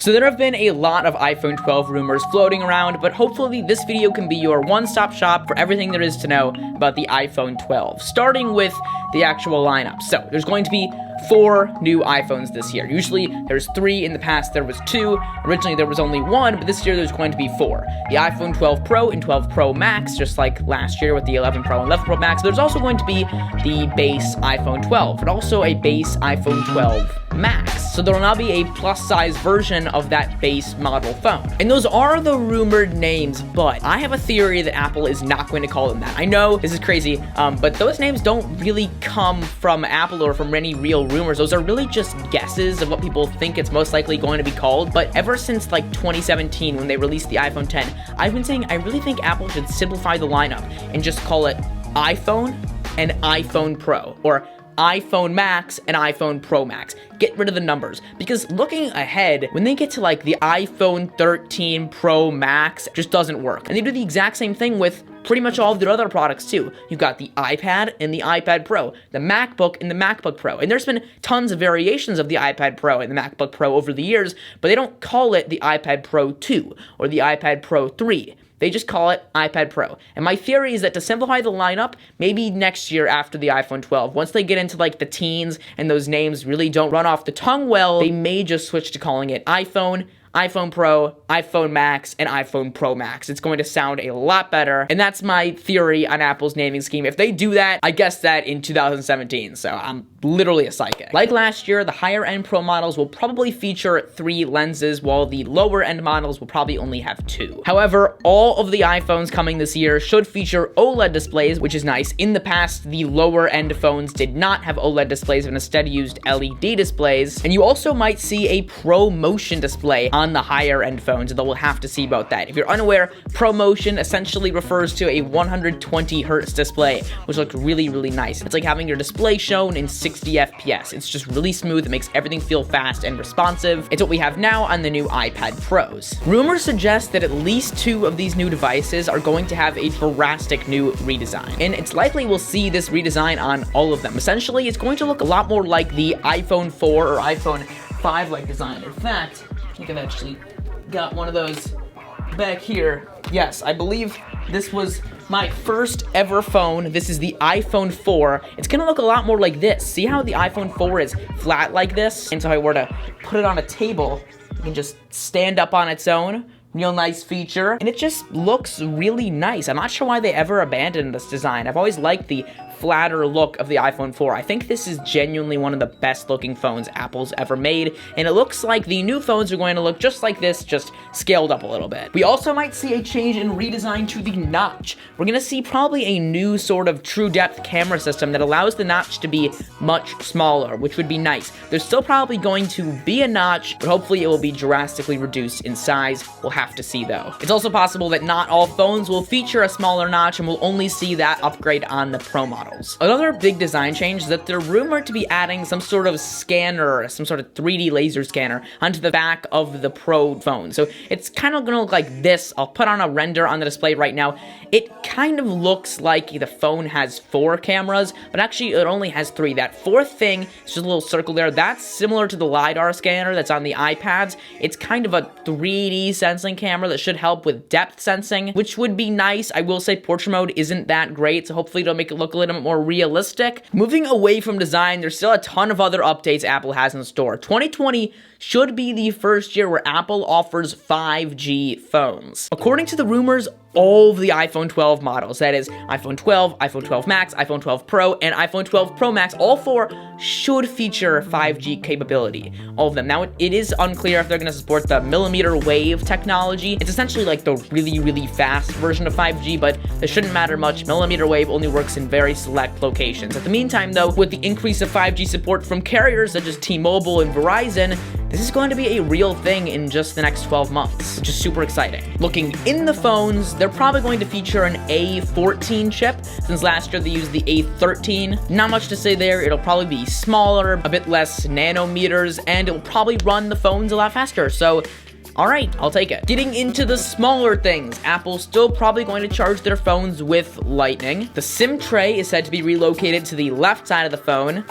So there have been a lot of iPhone 12 rumors floating around, but hopefully this video can be your one-stop shop for everything there is to know about the iPhone 12, starting with the actual lineup. So there's going to be 4 new iPhones this year. Usually there's 3, in the past there was 2, originally there was only 1, but this year there's going to be 4. The iPhone 12 Pro and 12 Pro Max, just like last year with the 11 Pro and 11 Pro Max. There's also going to be the base iPhone 12, but also a base iPhone 12 Max. So there will now be a plus-size version of that base model phone. And those are the rumored names, but I have a theory that Apple is not going to call them that. I know this is crazy, but those names don't really come from Apple or from any real rumors. Those are really just guesses of what people think it's most likely going to be called. But ever since like 2017, when they released the iPhone 10, I've been saying I really think Apple should simplify the lineup and just call it iPhone and iPhone Pro, or iPhone Max and iPhone Pro Max. Get rid of the numbers, because looking ahead, when they get to like the iPhone 13 Pro Max, it just doesn't work. And they do the exact same thing with pretty much all of their other products too. You've got the iPad and the iPad Pro, the MacBook and the MacBook Pro. And there's been tons of variations of the iPad Pro and the MacBook Pro over the years, but they don't call it the iPad Pro 2 or the iPad Pro 3. They just call it iPad Pro. And my theory is that to simplify the lineup, maybe next year after the iPhone 12, once they get into like the teens and those names really don't run off the tongue well, they may just switch to calling it iPhone, iPhone Pro, iPhone Max, and iPhone Pro Max. It's going to sound a lot better, and that's my theory on Apple's naming scheme. If they do that, I guessed that in 2017, so I'm literally a psychic. Like last year, the higher-end Pro models will probably feature 3 lenses, while the lower-end models will probably only have 2. However, all of the iPhones coming this year should feature OLED displays, which is nice. In the past, the lower-end phones did not have OLED displays and instead used LED displays, and you also might see a Pro Motion display on the higher end phones, though we'll have to see about that. If you're unaware, ProMotion essentially refers to a 120 hertz display, which looks really, really nice. It's like having your display shown in 60 FPS. It's just really smooth. It makes everything feel fast and responsive. It's what we have now on the new iPad Pros. Rumors suggest that at least 2 of these new devices are going to have a drastic new redesign, and it's likely we'll see this redesign on all of them. Essentially, it's going to look a lot more like the iPhone 4 or iPhone 5-like design. In fact, I think I've actually got one of those back here. Yes, I believe this was my first ever phone. This is the iPhone 4. It's gonna look a lot more like this. See how the iPhone 4 is flat like this? And so if I were to put it on a table, it can just stand up on its own. Real nice feature, and it just looks really nice. I'm not sure why they ever abandoned this design. I've always liked the flatter look of the iPhone 4. I think this is genuinely one of the best looking phones Apple's ever made, and it looks like the new phones are going to look just like this, just scaled up a little bit. We also might see a change in redesign to the notch. We're gonna see probably a new sort of true depth camera system that allows the notch to be much smaller, which would be nice. There's still probably going to be a notch, but hopefully it will be drastically reduced in size. We'll have to see though. It's also possible that not all phones will feature a smaller notch, and we'll only see that upgrade on the Pro model. Another big design change is that they're rumored to be adding some sort of scanner, some sort of 3D laser scanner onto the back of the Pro phone. So it's kind of gonna look like this. I'll put on a render on the display right now. It kind of looks like the phone has 4 cameras, but actually it only has 3. That 4th thing, it's just a little circle there, that's similar to the LiDAR scanner that's on the iPads. It's kind of a 3D sensing camera that should help with depth sensing, which would be nice. I will say portrait mode isn't that great, so hopefully it'll make it look a little bit more realistic. Moving away from design, there's still a ton of other updates Apple has in store. 2020 should be the first year where Apple offers 5G phones. According to the rumors, all of the iPhone 12 models, that is iPhone 12, iPhone 12 Max, iPhone 12 Pro, and iPhone 12 Pro Max, all 4 should feature 5G capability. All of them. Now, it is unclear if they're going to support the millimeter wave technology. It's essentially like the really, really fast version of 5G, but it shouldn't matter much. Millimeter wave only works in very select locations. At the meantime, though, with the increase of 5G support from carriers such as T-Mobile and Verizon, this is going to be a real thing in just the next 12 months, which is super exciting. Looking in the phones, they're probably going to feature an A14 chip, since last year they used the A13. Not much to say there. It'll probably be smaller, a bit less nanometers, and it will probably run the phones a lot faster, so alright, I'll take it. Getting into the smaller things, Apple's still probably going to charge their phones with Lightning. The SIM tray is said to be relocated to the left side of the phone.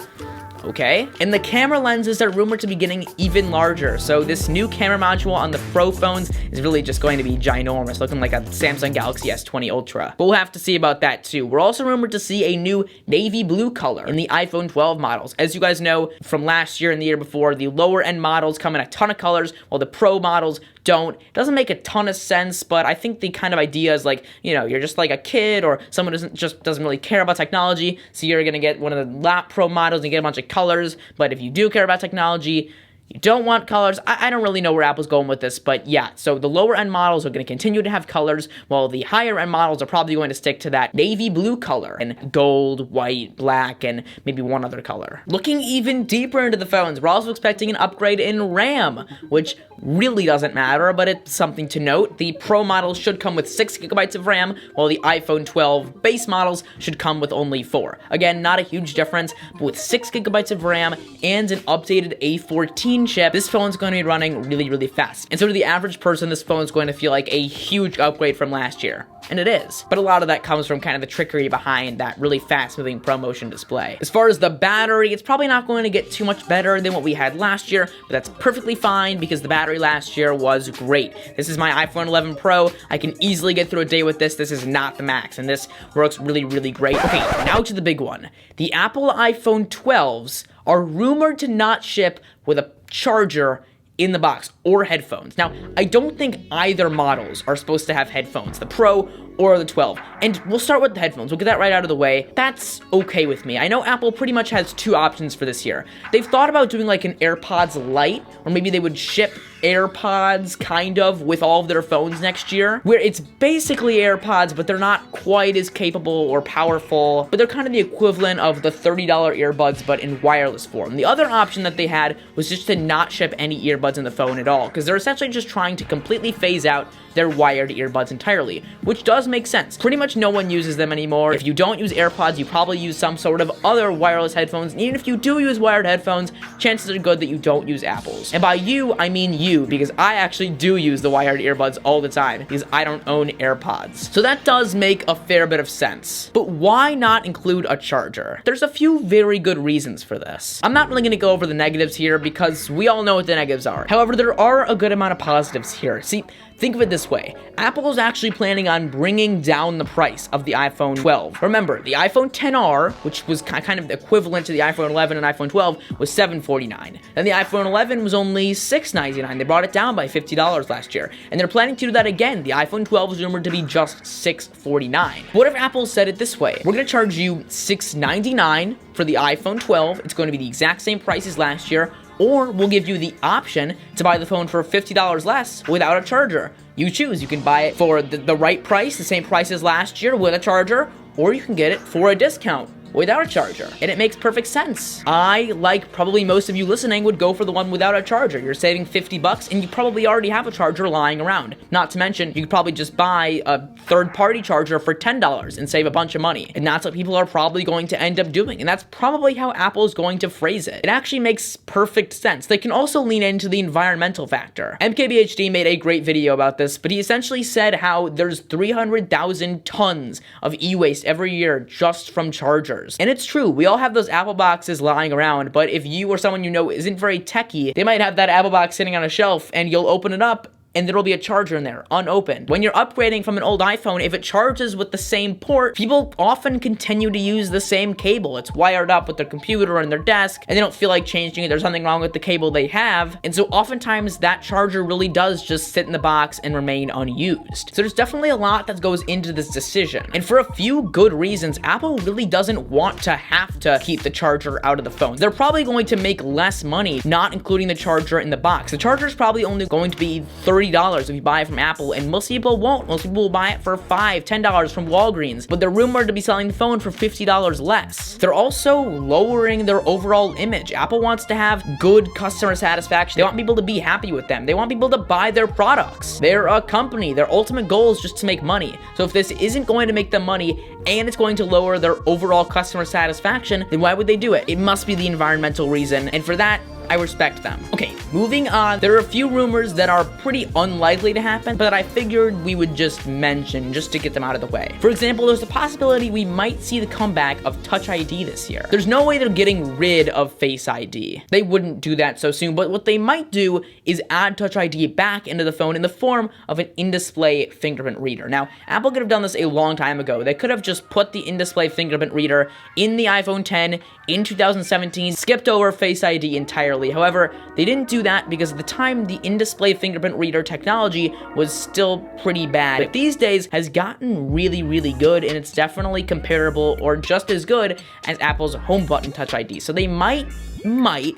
Okay. And the camera lenses are rumored to be getting even larger. So this new camera module on the Pro phones is really just going to be ginormous, looking like a Samsung Galaxy S20 Ultra. But we'll have to see about that too. We're also rumored to see a new navy blue color in the iPhone 12 models. As you guys know from last year and the year before, the lower end models come in a ton of colors, while the Pro models don't. It doesn't make a ton of sense, but I think the kind of idea is like, you know, you're just like a kid or someone who doesn't really care about technology, so you're gonna get one of the lap Pro models and get a bunch of colors. But if you do care about technology, you don't want colors. I don't really know where Apple's going with this, but yeah, so the lower end models are going to continue to have colors, while the higher end models are probably going to stick to that navy blue color and gold, white, black, and maybe one other color. Looking even deeper into the phones, we're also expecting an upgrade in RAM, which really doesn't matter, but it's something to note. The Pro models should come with 6 GB of RAM, while the iPhone 12 base models should come with only 4. Again, not a huge difference, but with 6 GB of RAM and an updated A14 chip, this phone's going to be running really, really fast. And so to the average person, this phone's going to feel like a huge upgrade from last year. And it is. But a lot of that comes from kind of the trickery behind that really fast-moving ProMotion display. As far as the battery, it's probably not going to get too much better than what we had last year, but that's perfectly fine because the battery last year was great. This is my iPhone 11 Pro. I can easily get through a day with this. This is not the Max, and this works really, really great. Okay, now to the big one. The Apple iPhone 12s are rumored to not ship with a charger in the box or headphones. Now, I don't think either models are supposed to have headphones, the Pro or the 12. And we'll start with the headphones. We'll get that right out of the way. That's okay with me. I know Apple pretty much has 2 options for this year. They've thought about doing like an AirPods Lite, or maybe they would ship AirPods kind of with all of their phones next year, where it's basically AirPods, but they're not quite as capable or powerful, but they're kind of the equivalent of the $30 earbuds, but in wireless form. The other option that they had was just to not ship any earbuds in the phone at all, because they're essentially just trying to completely phase out their wired earbuds entirely, which does make sense. Pretty much no one uses them anymore. If you don't use AirPods, you probably use some sort of other wireless headphones, and even if you do use wired headphones, chances are good that you don't use Apple's. And by you, I mean you, because I actually do use the wired earbuds all the time, because I don't own AirPods. So that does make a fair bit of sense. But why not include a charger? There's a few very good reasons for this. I'm not really going to go over the negatives here, because we all know what the negatives are. However, there are a good amount of positives here. See, think of it this way. Apple is actually planning on bringing down the price of the iPhone 12. Remember, the iPhone XR, which was kind of equivalent to the iPhone 11 and iPhone 12, was $749. And the iPhone 11 was only $699. They brought it down by $50 last year. And they're planning to do that again. The iPhone 12 is rumored to be just $649. What if Apple said it this way? We're going to charge you $699 for the iPhone 12. It's going to be the exact same price as last year. Or we'll give you the option to buy the phone for $50 less without a charger. You choose. You can buy it for the right price, the same price as last year with a charger, or you can get it for a discount without a charger, and it makes perfect sense. I, like probably most of you listening, would go for the one without a charger. You're saving $50 and you probably already have a charger lying around. Not to mention, you could probably just buy a third-party charger for $10 and save a bunch of money. And that's what people are probably going to end up doing, and that's probably how Apple is going to phrase it. It actually makes perfect sense. They can also lean into the environmental factor. MKBHD made a great video about this, but he essentially said how there's 300,000 tons of e-waste every year just from chargers. And it's true, we all have those Apple boxes lying around, but if you or someone you know isn't very techy, they might have that Apple box sitting on a shelf and you'll open it up and there'll be a charger in there, unopened. When you're upgrading from an old iPhone, if it charges with the same port, people often continue to use the same cable. It's wired up with their computer and their desk, and they don't feel like changing it. There's something wrong with the cable they have, and so oftentimes that charger really does just sit in the box and remain unused. So there's definitely a lot that goes into this decision, and for a few good reasons, Apple really doesn't want to have to keep the charger out of the phone. They're probably going to make less money not including the charger in the box. The charger is probably only going to be $30 if you buy it from Apple, and most people won't. Most people will buy it for $5, $10 from Walgreens, but they're rumored to be selling the phone for $50 less. They're also lowering their overall image. Apple wants to have good customer satisfaction. They want people to be happy with them. They want people to buy their products. They're a company. Their ultimate goal is just to make money. So if this isn't going to make them money and it's going to lower their overall customer satisfaction, then why would they do it? It must be the environmental reason, and for that, I respect them. Okay, moving on, there are a few rumors that are pretty unlikely to happen, but I figured we would just mention just to get them out of the way. For example, there's a possibility we might see the comeback of Touch ID this year. There's no way they're getting rid of Face ID. They wouldn't do that so soon, but what they might do is add Touch ID back into the phone in the form of an in-display fingerprint reader. Now, Apple could have done this a long time ago. They could have just put the in-display fingerprint reader in the iPhone 10 in 2017, skipped over Face ID entirely. However, they didn't do that because at the time, the in-display fingerprint reader technology was still pretty bad. But these days has gotten really, really good, and it's definitely comparable or just as good as Apple's home button Touch ID. So they might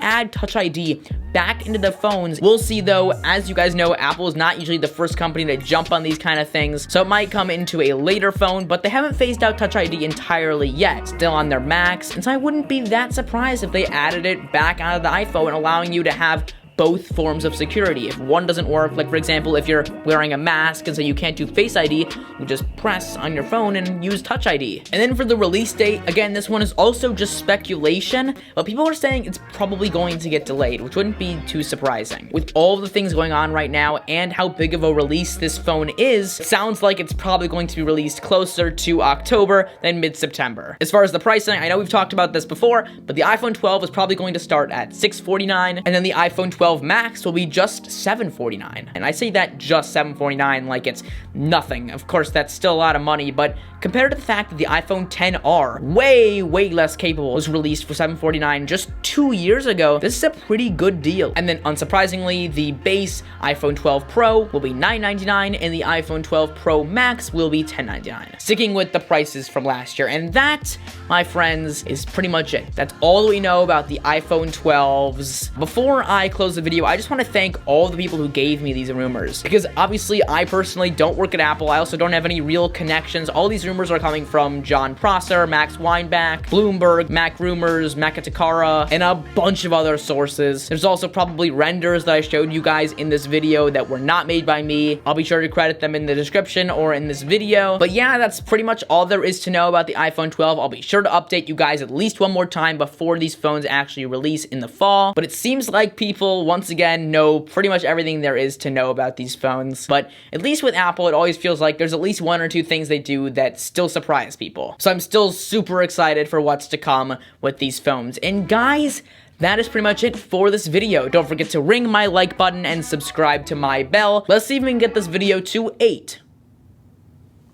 add Touch ID back into the phones. We'll see though. As you guys know, Apple is not usually the first company to jump on these kind of things, so it might come into a later phone, but they haven't phased out Touch ID entirely yet. Still on their Macs, and so I wouldn't be that surprised if they added it back onto the iPhone, allowing you to have both forms of security. If one doesn't work, like for example, if you're wearing a mask and so you can't do Face ID, you just press on your phone and use Touch ID. And then for the release date, again, this one is also just speculation, but people are saying it's probably going to get delayed, which wouldn't be too surprising. With all the things going on right now and how big of a release this phone is, it sounds like it's probably going to be released closer to October than mid-September. As far as the pricing, I know we've talked about this before, but the iPhone 12 is probably going to start at $649, and then the iPhone 12 Max will be just $749. And I say that just $749 like it's nothing. Of course, that's still a lot of money, but compared to the fact that the iPhone XR, way less capable, was released for $749 just 2 years ago, this is a pretty good deal. And then, unsurprisingly, the base iPhone 12 Pro will be $999, and the iPhone 12 Pro Max will be $1099. Sticking with the prices from last year. And that, my friends, is pretty much it. That's all we know about the iPhone 12s. Before I close the video, I just want to thank all the people who gave me these rumors, because obviously I personally don't work at Apple. I also don't have any real connections. All these rumors are coming from John Prosser, Max Weinbach, Bloomberg, Mac Rumors, Makatakara, and a bunch of other sources. There's also probably renders that I showed you guys in this video that were not made by me. I'll be sure to credit them in the description or in this video. But yeah, that's pretty much all there is to know about the iPhone 12. I'll be sure to update you guys at least one more time before these phones actually release in the fall. But it seems like people, once again, know pretty much everything there is to know about these phones. But at least with Apple, it always feels like there's at least one or two things they do that still surprise people. So I'm still super excited for what's to come with these phones. And guys, that is pretty much it for this video. Don't forget to ring my like button and subscribe to my bell. Let's see if we can get this video to 8.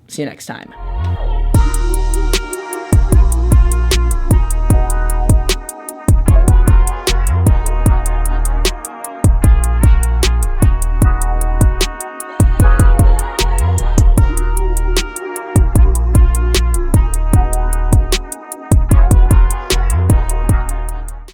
See you next time.